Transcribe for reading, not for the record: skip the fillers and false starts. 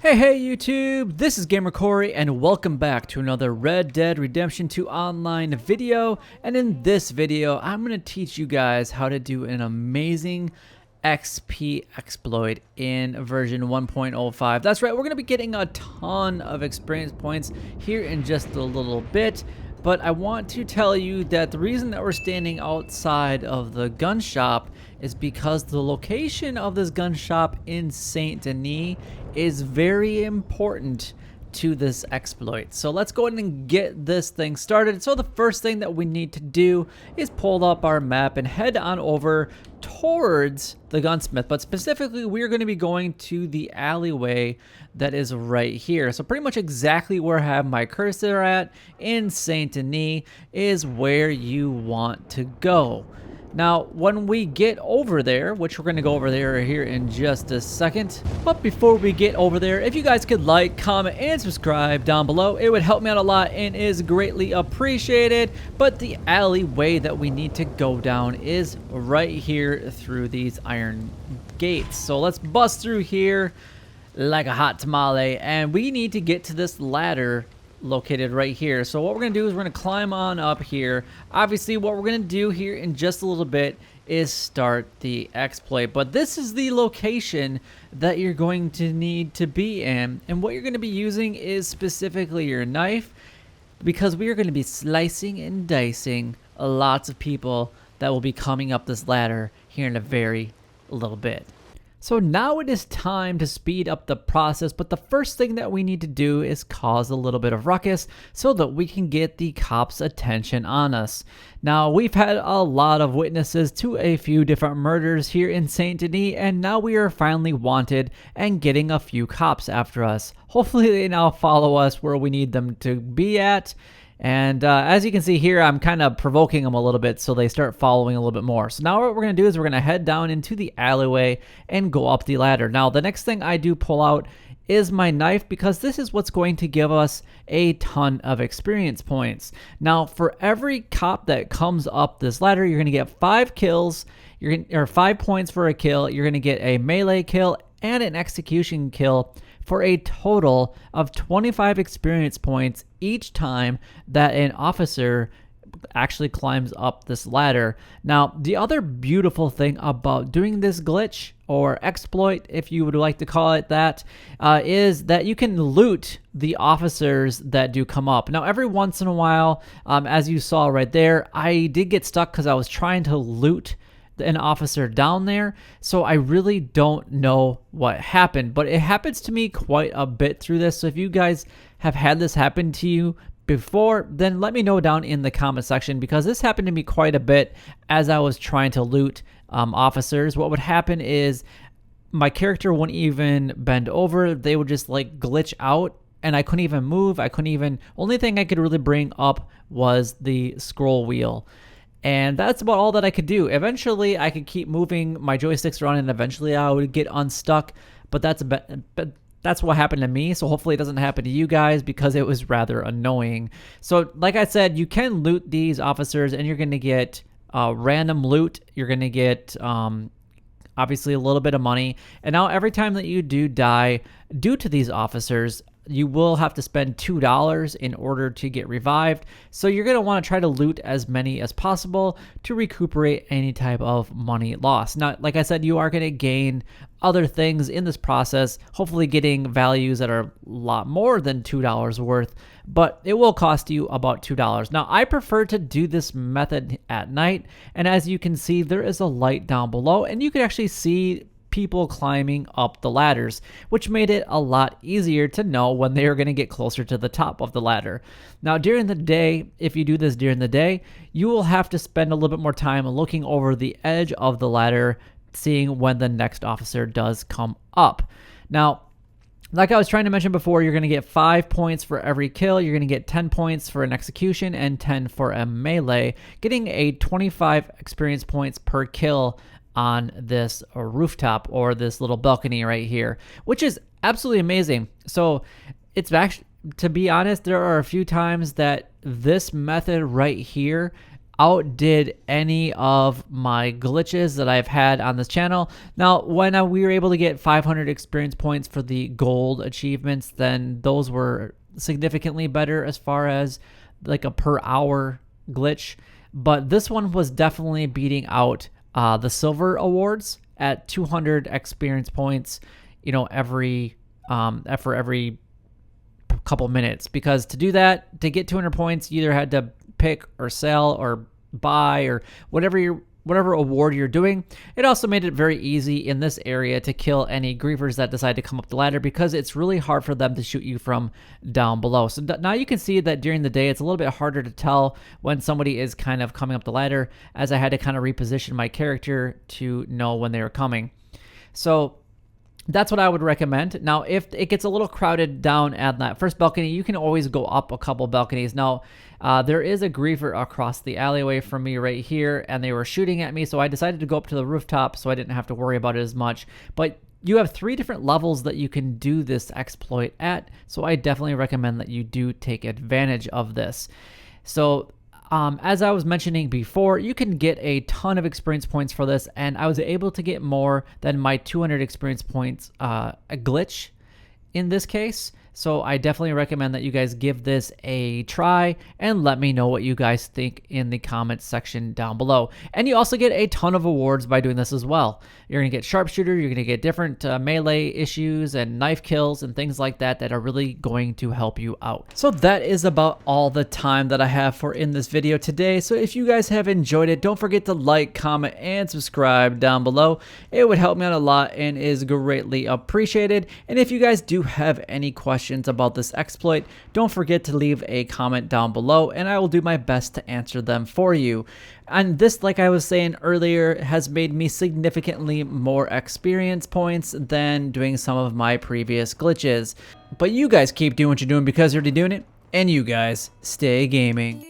Hey YouTube, this is Gamer Corey and welcome back to another Red Dead Redemption 2 online video. And in this video, I'm going to teach you guys how to do an amazing XP exploit in version 1.05. That's right, we're going to be getting a ton of experience points here in just a little bit. But I want to tell you that the reason that we're standing outside of the gun shop is because the location of this gun shop in Saint Denis is very important to this exploit. So let's go ahead and get this thing started. So the first thing that we need to do is pull up our map and head on over towards the gunsmith, but specifically we're going to be going to the alleyway that is right here. So pretty much exactly where I have my cursor at in Saint Denis is where you want to go. Now, when we get over there, which we're going to go over there here in just a second, but before we get over there, if you guys could like, comment, and subscribe down below, it would help me out a lot and is greatly appreciated. But the alleyway that we need to go down is right here through these iron gates. So let's bust through here like a hot tamale, and we need to get to this ladder located right here. So what we're gonna do is we're gonna climb on up here. Obviously what we're gonna do here in just a little bit is start the exploit, but this is the location that you're going to need to be in, and what you're going to be using is specifically your knife, because we are going to be slicing and dicing lots of people that will be coming up this ladder here in a very little bit. So now it is time to speed up the process, but the first thing that we need to do is cause a little bit of ruckus so that we can get the cops' attention on us. Now, we've had a lot of witnesses to a few different murders here in Saint Denis, and now we are finally wanted and getting a few cops after us. Hopefully they now follow us where we need them to be at. And as you can see here, I'm kind of provoking them a little bit so they start following a little bit more. So now what we're going to do is we're going to head down into the alleyway and go up the ladder. Now, the next thing I do pull out is my knife, because this is what's going to give us a ton of experience points. Now, for every cop that comes up this ladder, you're going to get 5 kills, or 5 points for a kill. You're going to get a melee kill and an execution kill, for a total of 25 experience points each time that an officer actually climbs up this ladder. Now, the other beautiful thing about doing this glitch, or exploit if you would like to call it that, is that you can loot the officers that do come up. Now, every once in a while, as you saw right there, I did get stuck because I was trying to loot an officer down there, so I really don't know what happened, but it happens to me quite a bit through this. So if you guys have had this happen to you before, then let me know down in the comment section, because this happened to me quite a bit as I was trying to loot officers. What would happen is my character wouldn't even bend over, they would just like glitch out, and I couldn't even move. Only thing I could really bring up was the scroll wheel. And that's about all that I could do. Eventually, I could keep moving my joysticks around, and eventually I would get unstuck. But that's what happened to me. So hopefully it doesn't happen to you guys, because it was rather annoying. So like I said, you can loot these officers, and you're going to get random loot. You're going to get obviously a little bit of money. And now every time that you do die due to these officers, you will have to spend $2 in order to get revived. So you're going to want to try to loot as many as possible to recuperate any type of money lost. Now, like I said, you are going to gain other things in this process, hopefully getting values that are a lot more than $2 worth, but it will cost you about $2. Now, I prefer to do this method at night, and as you can see, there is a light down below, and you can actually see people climbing up the ladders, which made it a lot easier to know when they are going to get closer to the top of the ladder. Now, during the day, if you do this during the day, you will have to spend a little bit more time looking over the edge of the ladder, seeing when the next officer does come up. Now, like I was trying to mention before, you're going to get 5 points for every kill. You're going to get 10 points for an execution and 10 for a melee, getting a 25 experience points per kill on this rooftop, or this little balcony right here, which is absolutely amazing. So it's actually, to be honest, there are a few times that this method right here outdid any of my glitches that I've had on this channel. Now, when we were able to get 500 experience points for the gold achievements, then those were significantly better as far as like a per hour glitch. But this one was definitely beating out the silver awards at 200 experience points, you know, for every couple minutes. Because to do that, to get 200 points, you either had to pick or sell or buy or whatever award you're doing. It also made it very easy in this area to kill any griefers that decide to come up the ladder, because it's really hard for them to shoot you from down below. So now you can see that during the day, it's a little bit harder to tell when somebody is kind of coming up the ladder, as I had to kind of reposition my character to know when they were coming. So that's what I would recommend. Now, if it gets a little crowded down at that first balcony, you can always go up a couple balconies. Now, there is a griefer across the alleyway from me right here, and they were shooting at me, so I decided to go up to the rooftop so I didn't have to worry about it as much. But you have 3 different levels that you can do this exploit at, so I definitely recommend that you do take advantage of this. So as I was mentioning before, you can get a ton of experience points for this, and I was able to get more than my 200 experience points a glitch in this case. So I definitely recommend that you guys give this a try and let me know what you guys think in the comments section down below. And you also get a ton of awards by doing this as well. You're going to get sharpshooter, you're going to get different melee issues and knife kills and things like that that are really going to help you out. So that is about all the time that I have for in this video today. So if you guys have enjoyed it, don't forget to like, comment, and subscribe down below. It would help me out a lot and is greatly appreciated. And if you guys do have any questions about this exploit, don't forget to leave a comment down below and I will do my best to answer them for you. And this, like I was saying earlier, has made me significantly more experience points than doing some of my previous glitches. But you guys keep doing what you're doing because you're already doing it, and you guys stay gaming.